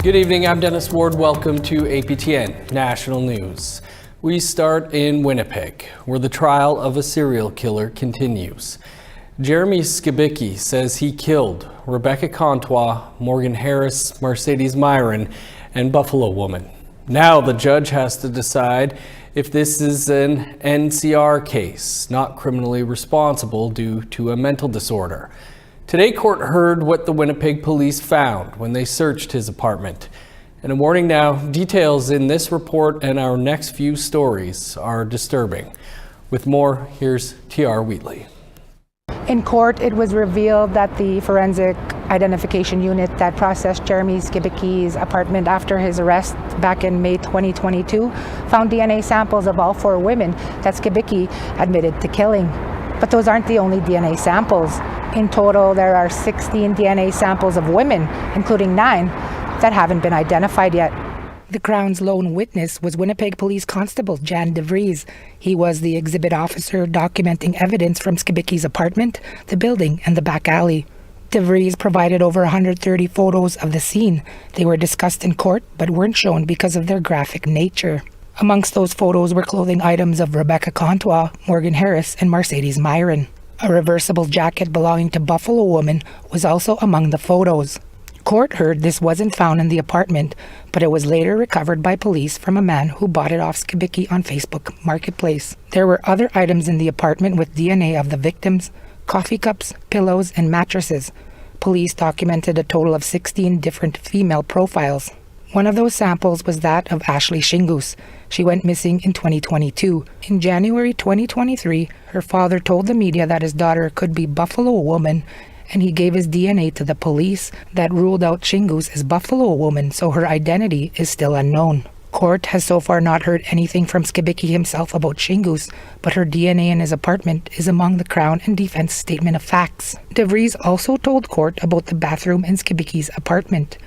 Good evening, I'm Dennis Ward. Welcome to APTN National News. We start in Winnipeg, where the trial of a serial killer continues. Jeremy Skibicki says he killed Rebecca Comtois, Morgan Harris, Mercedes Myron, and Buffalo Woman. Now the judge has to decide if this is an NCR case, not criminally responsible due to a mental disorder. Today, court heard what the Winnipeg police found when they searched his apartment. And a warning now, details in this report and our next few stories are disturbing. With more, here's T.R. Wheatley. In court, it was revealed that the forensic identification unit that processed Jeremy Skibicki's apartment after his arrest back in May 2022 found DNA samples of all 4 women that Skibicki admitted to killing. But those aren't the only DNA samples. In total, there are 16 DNA samples of women, including 9 that haven't been identified yet. The Crown's lone witness was Winnipeg Police Constable Jan DeVries. He was the exhibit officer documenting evidence from Skibicki's apartment, the building, and the back alley. DeVries provided over 130 photos of the scene. They were discussed in court, but weren't shown because of their graphic nature. Amongst those photos were clothing items of Rebecca Comtois, Morgan Harris, and Mercedes Myron. A reversible jacket belonging to Buffalo Woman was also among the photos. Court heard this wasn't found in the apartment, but it was later recovered by police from a man who bought it off Skibicki on Facebook Marketplace. There were other items in the apartment with DNA of the victims: coffee cups, pillows, and mattresses. Police documented a total of 16 different female profiles. One of those samples was that of Ashley Shingus. She went missing in 2022. In January 2023, her father told the media that his daughter could be Buffalo Woman, and he gave his DNA to the police that ruled out Shingus as Buffalo Woman, so her identity is still unknown. Court has so far not heard anything from Skibicki himself about Shingus, but her DNA in his apartment is among the Crown and Defense statement of facts. DeVries also told court about the bathroom in Skibicki's apartment.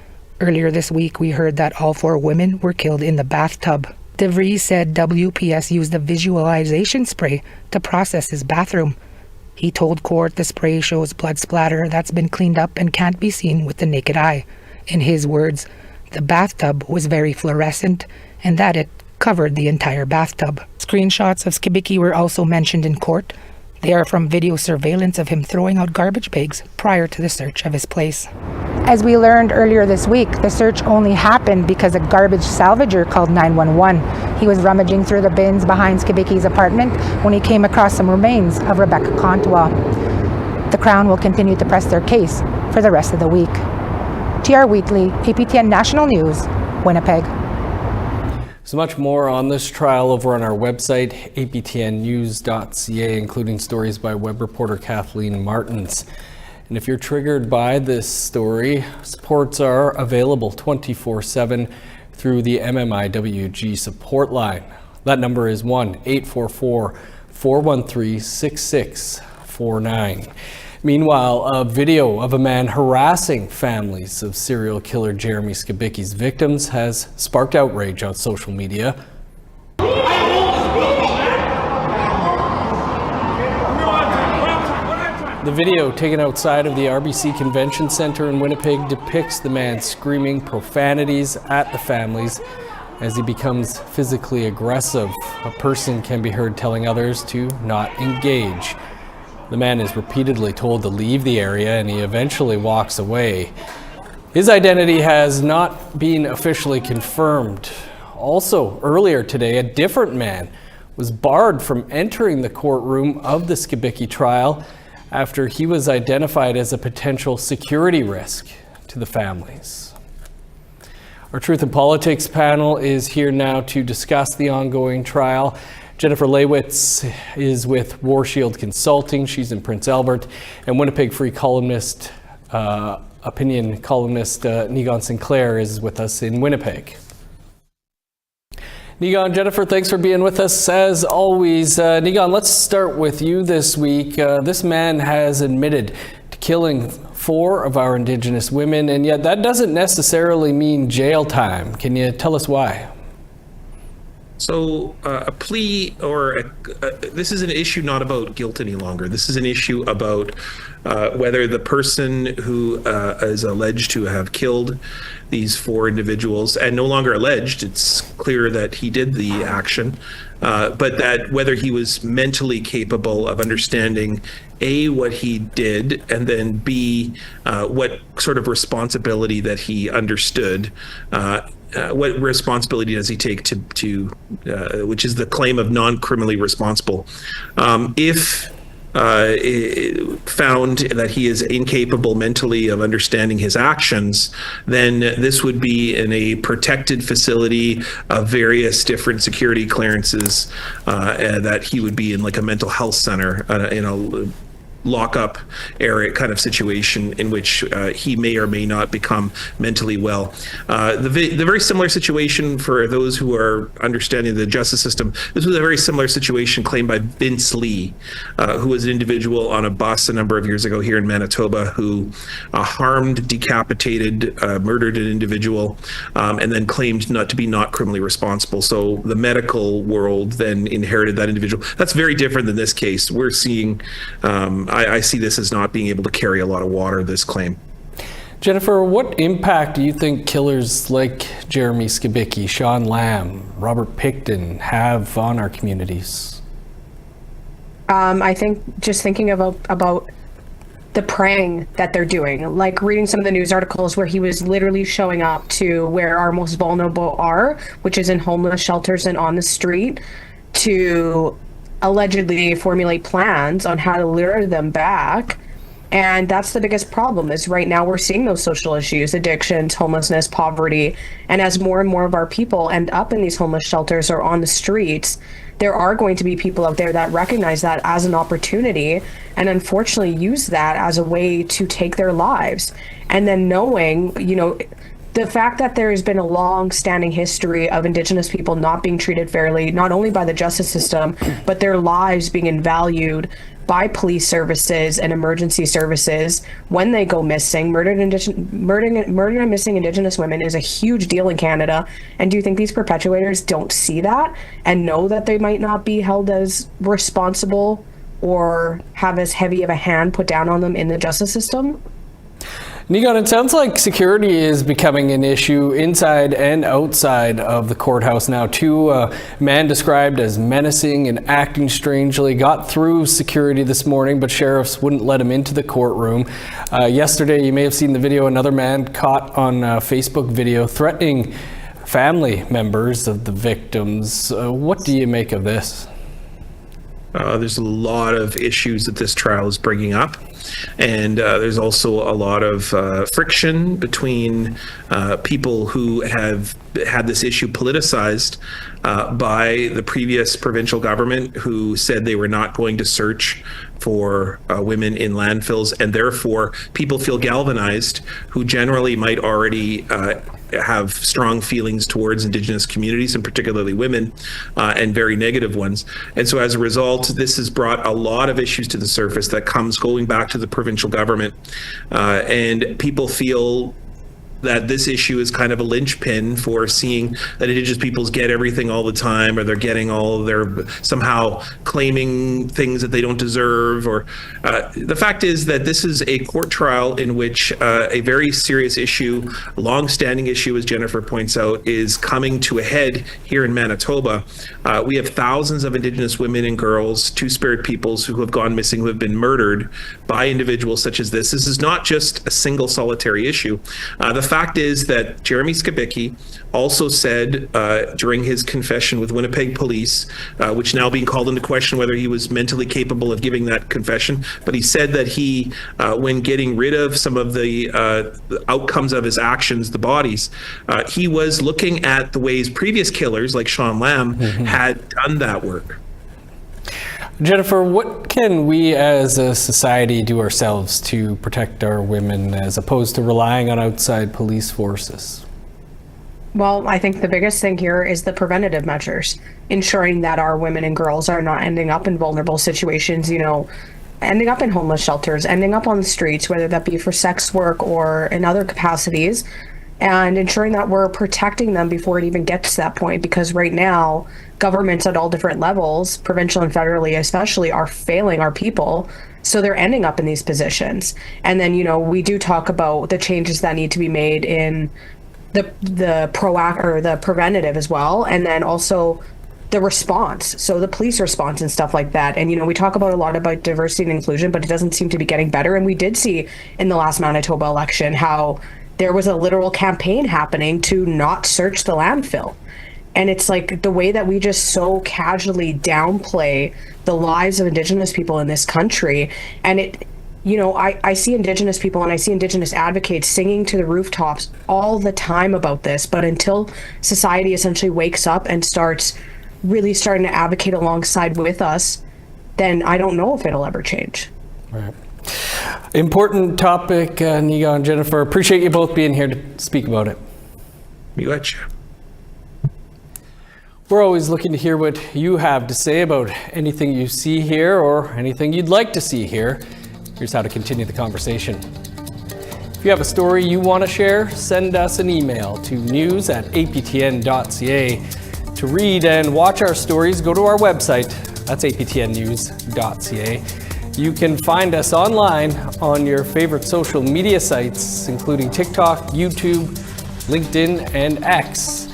Earlier this week, we heard that all 4 women were killed in the bathtub. DeVries said WPS used a visualization spray to process his bathroom. He told court the spray shows blood splatter that's been cleaned up and can't be seen with the naked eye. In his words, the bathtub was very fluorescent and that it covered the entire bathtub. Screenshots of Skibicki were also mentioned in court. They are from video surveillance of him throwing out garbage bags prior to the search of his place. As we learned earlier this week, the search only happened because a garbage salvager called 911. He was rummaging through the bins behind Skibicki's apartment when he came across some remains of Rebecca Comtois. The Crown will continue to press their case for the rest of the week. T.R. Wheatley, APTN National News, Winnipeg. So much more on this trial over on our website, aptnnews.ca, including stories by web reporter Kathleen Martins. And if you're triggered by this story, supports are available 24/7 through the MMIWG support line. That number is 1-844-413-6649. Meanwhile, a video of a man harassing families of serial killer Jeremy Skibicki's victims has sparked outrage on social media. The video, taken outside of the RBC Convention Center in Winnipeg, depicts the man screaming profanities at the families as he becomes physically aggressive. A person can be heard telling others to not engage. The man is repeatedly told to leave the area, and he eventually walks away. His identity has not been officially confirmed. Also, earlier today, a different man was barred from entering the courtroom of the Skibicki trial after he was identified as a potential security risk to the families. Our Truth in Politics panel is here now to discuss the ongoing trial. Jennifer Leywitz is with War Shield Consulting. She's in Prince Albert. And Winnipeg Free columnist, opinion columnist Nigon Sinclair is with us in Winnipeg. Nigon, Jennifer, thanks for being with us as always. Nigon, let's start with you this week. This man has admitted to killing 4 of our Indigenous women, and yet that doesn't necessarily mean jail time. Can you tell us why? So a plea this is an issue not about guilt any longer. This is an issue about whether the person who is alleged to have killed these four individuals, and no longer alleged, it's clear that he did the action, but that whether he was mentally capable of understanding A, what he did, and then B, what sort of responsibility that he understood. What responsibility does he take to which is the claim of non-criminally responsible? If found that he is incapable mentally of understanding his actions, then this would be in a protected facility of various different security clearances, that he would be in like a mental health center, in a lockup area kind of situation in which he may or may not become mentally well. The very similar situation for those who are understanding the justice system, this was a very similar situation claimed by Vince Lee, who was an individual on a bus a number of years ago here in Manitoba who harmed, decapitated, murdered an individual, and then claimed not to be not criminally responsible. So the medical world then inherited that individual. That's very different than this case. We're seeing I see this as not being able to carry a lot of water, this claim. Jennifer, what impact do you think killers like Jeremy Skibicki, Sean Lamb, Robert Pickton have on our communities? I think just thinking about the preying that they're doing, like reading some of the news articles where he was literally showing up to where our most vulnerable are, which is in homeless shelters and on the street, to allegedly formulate plans on how to lure them back. And that's the biggest problem, is right now we're seeing those social issues, addictions, homelessness, poverty. And as more and more of our people end up in these homeless shelters or on the streets, there are going to be people out there that recognize that as an opportunity and unfortunately use that as a way to take their lives. And then knowing, the fact that there has been a long-standing history of Indigenous people not being treated fairly, not only by the justice system, but their lives being invalued by police services and emergency services when they go missing. Murdered and missing Indigenous women is a huge deal in Canada. And do you think these perpetuators don't see that and know that they might not be held as responsible or have as heavy of a hand put down on them in the justice system? Nigon, it sounds like security is becoming an issue inside and outside of the courthouse now too. A man described as menacing and acting strangely got through security this morning, but sheriffs wouldn't let him into the courtroom. Yesterday, you may have seen the video, another man caught on Facebook video threatening family members of the victims. What do you make of this? There's a lot of issues that this trial is bringing up. And there's also a lot of friction between people who have had this issue politicized by the previous provincial government, who said they were not going to search for women in landfills, and therefore people feel galvanized who generally might already have strong feelings towards Indigenous communities, and particularly women, and very negative ones. And so as a result, this has brought a lot of issues to the surface that comes going back to the provincial government, and people feel that this issue is kind of a linchpin for seeing that Indigenous peoples get everything all the time, or they're getting all of their, somehow claiming things that they don't deserve. Or the fact is that this is a court trial in which a very serious issue, a long-standing issue, as Jennifer points out, is coming to a head here in Manitoba. We have thousands of Indigenous women and girls, Two-Spirit peoples who have gone missing, who have been murdered by individuals such as this. This is not just a single solitary issue. The fact is that Jeremy Skibicki also said during his confession with Winnipeg police, which now being called into question whether he was mentally capable of giving that confession, but he said that he, when getting rid of some of the outcomes of his actions, the bodies, he was looking at the ways previous killers like Sean Lamb had done that work. Jennifer, what can we as a society do ourselves to protect our women as opposed to relying on outside police forces? Well, I think the biggest thing here is the preventative measures, ensuring that our women and girls are not ending up in vulnerable situations, ending up in homeless shelters, ending up on the streets, whether that be for sex work or in other capacities. and ensuring that we're protecting them before it even gets to that point. Because right now, governments at all different levels, provincial and federally especially, are failing our people. So they're ending up in these positions. And then, we do talk about the changes that need to be made in the preventative as well, and then also the response, so the police response and stuff like that. And we talk about a lot about diversity and inclusion, but it doesn't seem to be getting better. And we did see in the last Manitoba election how there was a literal campaign happening to not search the landfill. And it's like the way that we just so casually downplay the lives of Indigenous people in this country. And I see Indigenous people and I see Indigenous advocates singing to the rooftops all the time about this. But until society essentially wakes up and starting to advocate alongside with us, then I don't know if it'll ever change. Right. Important topic, Niga and Jennifer. Appreciate you both being here to speak about it. You betcha. We're always looking to hear what you have to say about anything you see here or anything you'd like to see here. Here's how to continue the conversation. If you have a story you want to share, send us an email to news@aptn.ca. To read and watch our stories, go to our website. That's aptnnews.ca. You can find us online on your favorite social media sites, including TikTok, YouTube, LinkedIn, and X.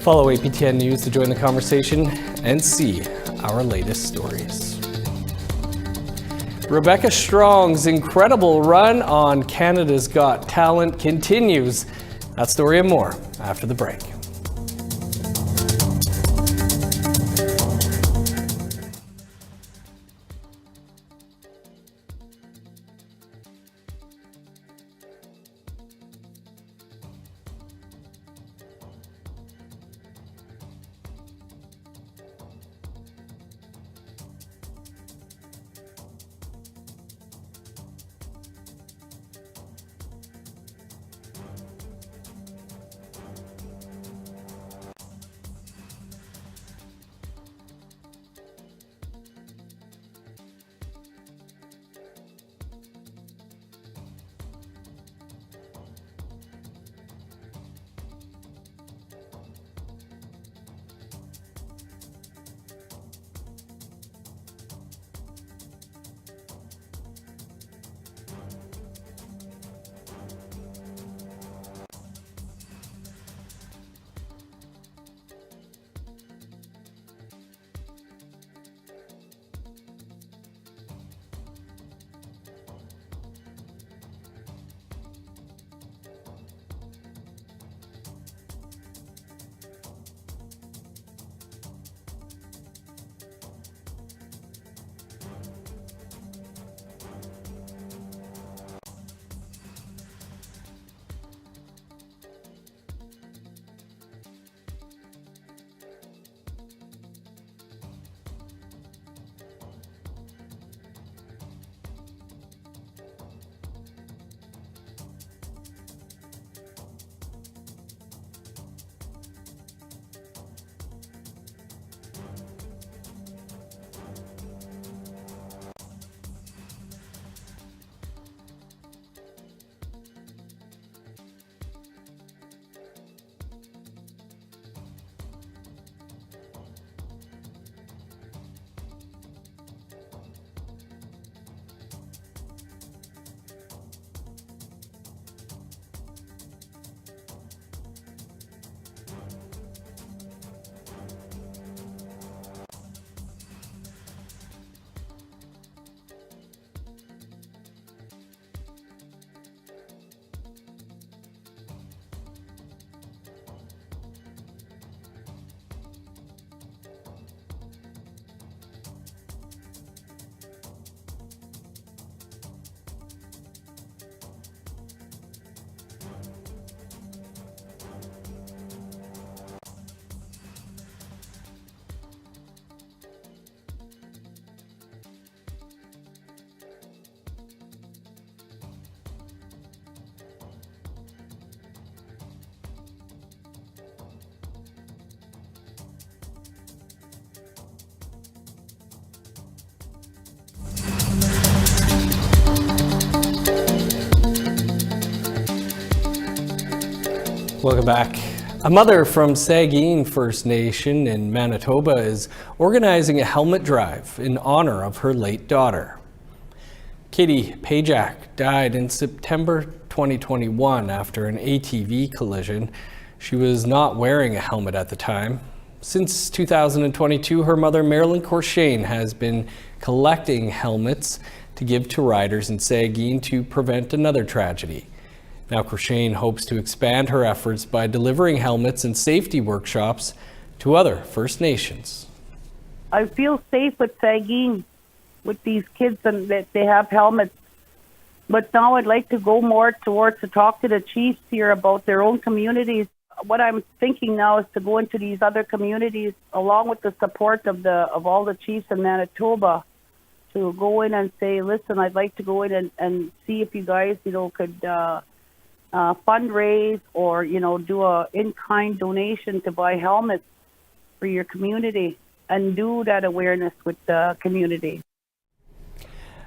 Follow APTN News to join the conversation and see our latest stories. Rebecca Strong's incredible run on Canada's Got Talent continues. That story and more after the break. Welcome back. A mother from Saugeen First Nation in Manitoba is organizing a helmet drive in honor of her late daughter. Katie Pajak died in September 2021 after an ATV collision. She was not wearing a helmet at the time. Since 2022, her mother, Marilyn Corshane, has been collecting helmets to give to riders in Saugeen to prevent another tragedy. Now Corshane hopes to expand her efforts by delivering helmets and safety workshops to other First Nations. I feel safe with Saugeen, with these kids, and that they have helmets. But now I'd like to go more towards to talk to the chiefs here about their own communities. What I'm thinking now is to go into these other communities along with the support of all the chiefs in Manitoba, to go in and say, listen, I'd like to go in and see if you guys, could fundraise or, do a in-kind donation to buy helmets for your community and do that awareness with the community.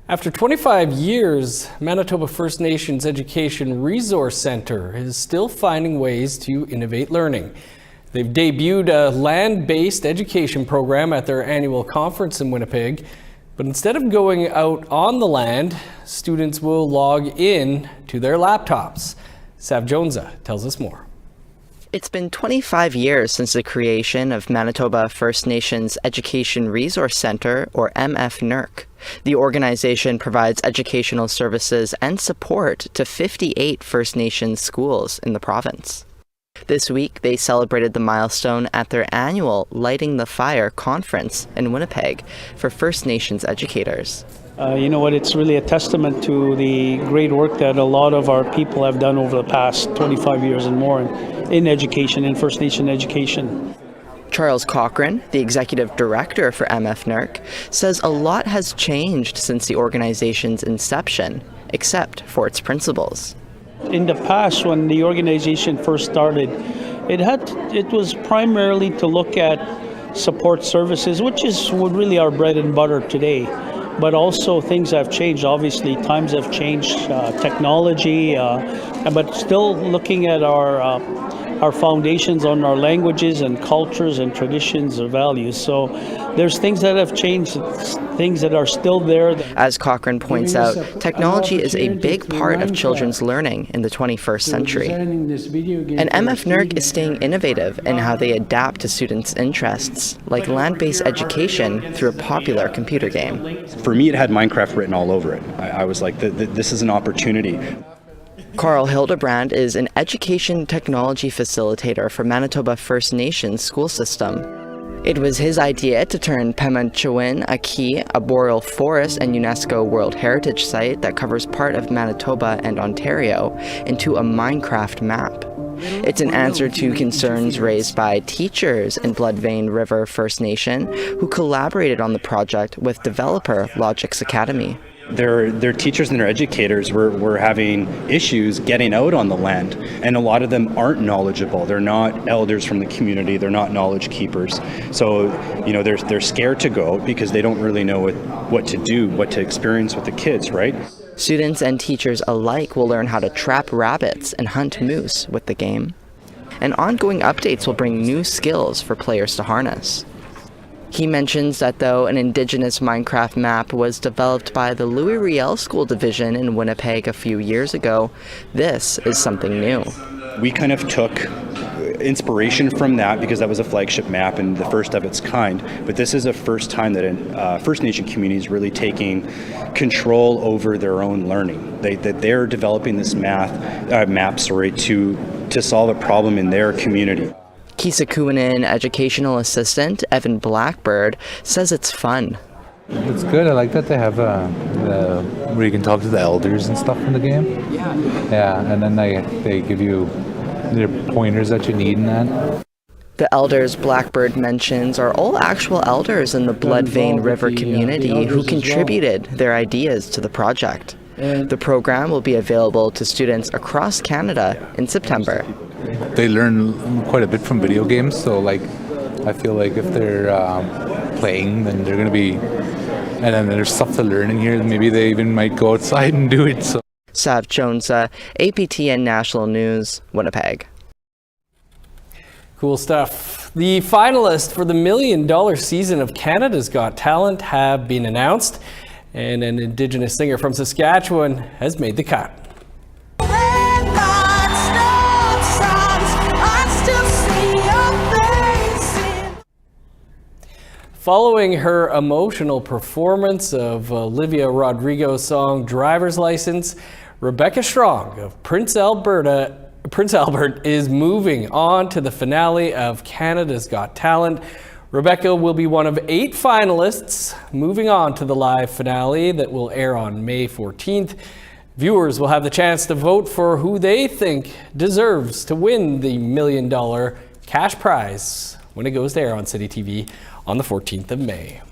After 25 years, Manitoba First Nations Education Resource Centre is still finding ways to innovate learning. They've debuted a land-based education program at their annual conference in Winnipeg. But instead of going out on the land, students will log in to their laptops. Sav Jonza tells us more. It's been 25 years since the creation of Manitoba First Nations Education Resource Centre, or MFNERC. The organization provides educational services and support to 58 First Nations schools in the province. This week, they celebrated the milestone at their annual Lighting the Fire conference in Winnipeg for First Nations educators. It's really a testament to the great work that a lot of our people have done over the past 25 years and more in education, in First Nation education. Charles Cochran, the executive director for MFNERC, says a lot has changed since the organization's inception, except for its principles. In the past, when the organization first started, it was primarily to look at support services, which is really our bread and butter today. But also things have changed. Obviously, times have changed, technology, but still looking at our foundations on our languages and cultures and traditions or values. So there's things that have changed, things that are still there. As Cochran points out, technology is a big part of children's learning in the 21st century. And MFNERC is staying innovative in how they adapt to students' interests, like land-based education through a popular computer game. For me, it had Minecraft written all over it. I was like, this is an opportunity. Carl Hildebrand is an education technology facilitator for Manitoba First Nations school system. It was his idea to turn Pemanchewin, a key, a boreal forest and UNESCO World Heritage Site that covers part of Manitoba and Ontario, into a Minecraft map. It's an answer to concerns raised by teachers in Bloodvein River First Nation who collaborated on the project with developer Logix Academy. Their teachers and their educators were having issues getting out on the land, and a lot of them aren't knowledgeable. They're not elders from the community. They're not knowledge keepers. So, they're scared to go because they don't really know what to do, what to experience with the kids, right? Students and teachers alike will learn how to trap rabbits and hunt moose with the game. And ongoing updates will bring new skills for players to harness. He mentions that though an Indigenous Minecraft map was developed by the Louis Riel School Division in Winnipeg a few years ago, this is something new. We kind of took inspiration from that because that was a flagship map and the first of its kind. But this is the first time that First Nation community is really taking control over their own learning. They're developing this map to solve a problem in their community. Kisikuinen educational assistant Evan Blackbird says it's fun. It's good. I like that they have where you can talk to the elders and stuff in the game. Yeah, and then they give you their pointers that you need in that. The elders Blackbird mentions are all actual elders in the Bloodvein River community who contributed their ideas to the project. The program will be available to students across Canada in September. They learn quite a bit from video games, so I feel like if they're playing, then they're going to be, and then there's stuff to learn in here. Maybe they even might go outside and do it. So. Sav Jonza, APTN National News, Winnipeg. Cool stuff. The finalists for the $1 million season of Canada's Got Talent have been announced, and an Indigenous singer from Saskatchewan has made the cut. Following her emotional performance of Olivia Rodrigo's song Driver's License, Rebecca Strong of Prince Albert is moving on to the finale of Canada's Got Talent. Rebecca will be one of 8 finalists moving on to the live finale that will air on May 14th. Viewers will have the chance to vote for who they think deserves to win the $1 million cash prize when it goes to air on City TV on the 14th of May.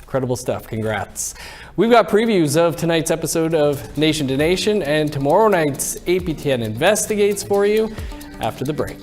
Incredible stuff. Congrats. We've got previews of tonight's episode of Nation to Nation and tomorrow night's APTN Investigates for you after the break.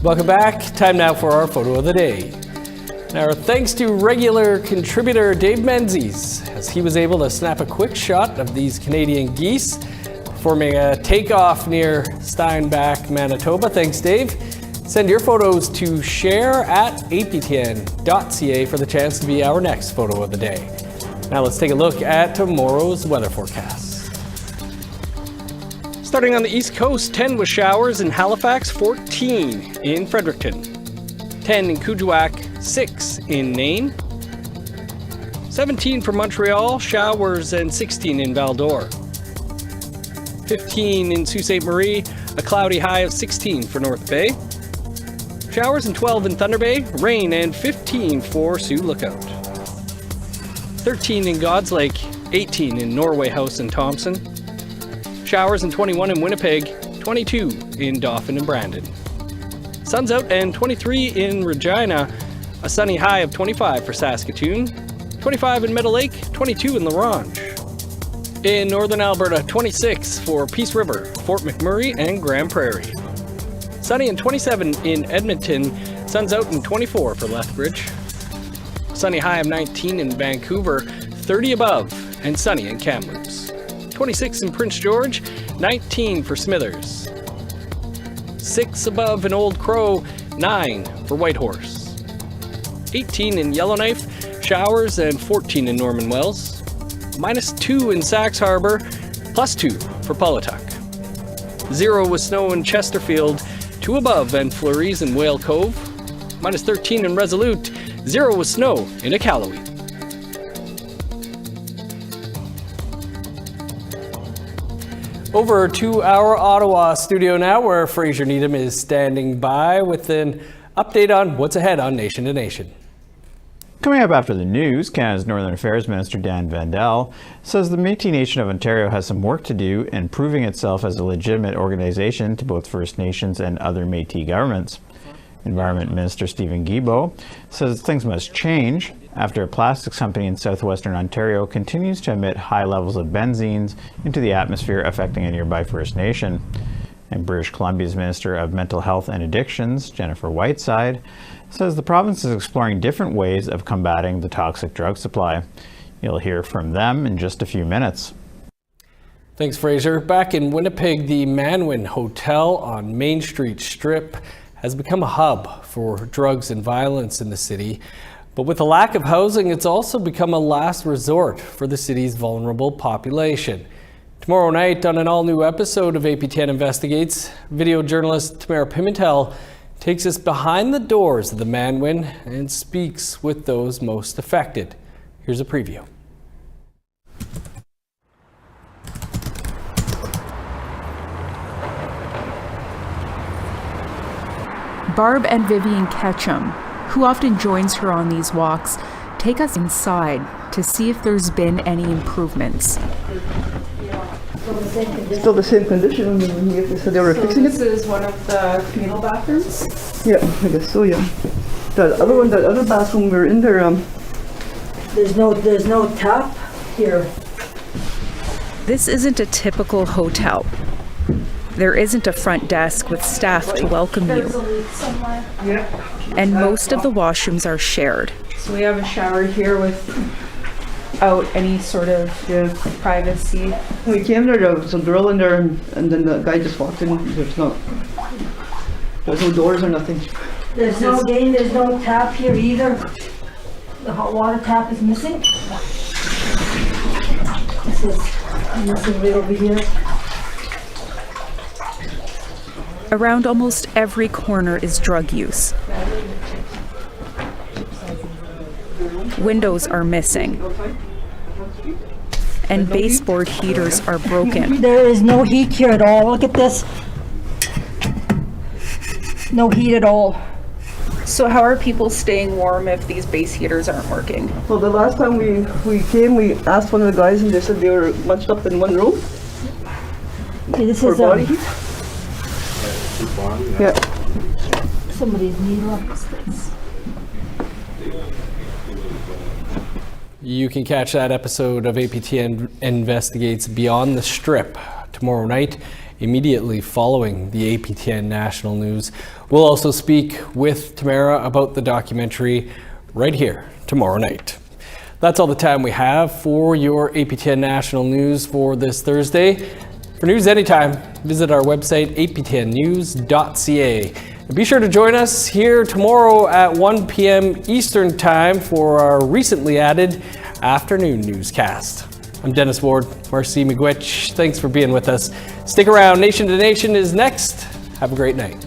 Welcome back. Time now for our photo of the day. Now, thanks to regular contributor Dave Menzies, as he was able to snap a quick shot of these Canadian geese performing a takeoff near Steinbach, Manitoba. Thanks, Dave. Send your photos to share@aptn.ca for the chance to be our next photo of the day. Now let's take a look at tomorrow's weather forecast. Starting on the East Coast, 10 with showers in Halifax, 14 in Fredericton, 10 in Kuujjuaq, 6 in Nain, 17 for Montreal, showers, and 16 in Val-d'Or, 15 in Sault Ste. Marie, a cloudy high of 16 for North Bay, showers, and 12 in Thunder Bay, rain, and 15 for Sioux Lookout, 13 in God's Lake, 18 in Norway House and Thompson, showers, and 21 in Winnipeg, 22 in Dauphin and Brandon. Sun's out and 23 in Regina, a sunny high of 25 for Saskatoon, 25 in Meadow Lake, 22 in La Ronge. In northern Alberta, 26 for Peace River, Fort McMurray, and Grand Prairie. Sunny and 27 in Edmonton, sun's out and 24 for Lethbridge. Sunny high of 19 in Vancouver, 30 above, and sunny in Kamloops. 26 in Prince George, 19 for Smithers. 6 above in Old Crow, 9 for Whitehorse. 18 in Yellowknife, showers, and 14 in Norman Wells. -2 in Sax Harbor, +2 for Pawlatuck. 0 with snow in Chesterfield, 2 above and flurries in Whale Cove. -13 in Resolute, 0 with snow in Iqaluit. Over to our Ottawa studio now, where Fraser Needham is standing by with an update on what's ahead on Nation to Nation. Coming up after the news, Canada's Northern Affairs Minister Dan Vandal says the Métis Nation of Ontario has some work to do in proving itself as a legitimate organization to both First Nations and other Métis governments. Environment Minister Stephen Guilbeault says things must change after a plastics company in southwestern Ontario continues to emit high levels of benzenes into the atmosphere, affecting a nearby First Nation. And British Columbia's Minister of Mental Health and Addictions, Jennifer Whiteside, says the province is exploring different ways of combating the toxic drug supply. You'll hear from them in just a few minutes. Thanks, Fraser. Back in Winnipeg, the Manwin Hotel on Main Street Strip has become a hub for drugs and violence in the city. But with a lack of housing, it's also become a last resort for the city's vulnerable population. Tomorrow night on an all-new episode of APTN Investigates, video journalist Tamara Pimentel takes us behind the doors of the Manwin and speaks with those most affected. Here's a preview. Barb and Vivian Ketchum, who often joins her on these walks, take us inside to see if there's been any improvements. Still the same condition when you said they were fixing it? This is one of the communal bathrooms? Yeah, I guess so, yeah. That other one, that other bathroom, we were in there. There's no tap here. This isn't a typical hotel. There isn't a front desk with staff to welcome you. And most of the washrooms are shared. So we have a shower here without any sort of privacy. When we came there was a girl in there, and then the guy just walked in. There's no doors or nothing. There's no tap here either. The hot water tap is missing. This is missing right over here. Around almost every corner is drug use. Windows are missing. And baseboard heaters are broken. There is no heat here at all. Look at this. No heat at all. So how are people staying warm if these base heaters aren't working? Well, the last time we came, we asked one of the guys, and they said they were bunched up in one room. Okay, this for is body heat. Yeah. Somebody's needle upstairs. You can catch that episode of APTN Investigates Beyond the Strip tomorrow night, immediately following the APTN National News. We'll also speak with Tamara about the documentary right here tomorrow night. That's all the time we have for your APTN National News for this Thursday. For news anytime, visit our website, aptnnews.ca. And be sure to join us here tomorrow at 1 p.m. Eastern Time for our recently added afternoon newscast. I'm Dennis Ward, Marcy Miigwech. Thanks for being with us. Stick around. Nation to Nation is next. Have a great night.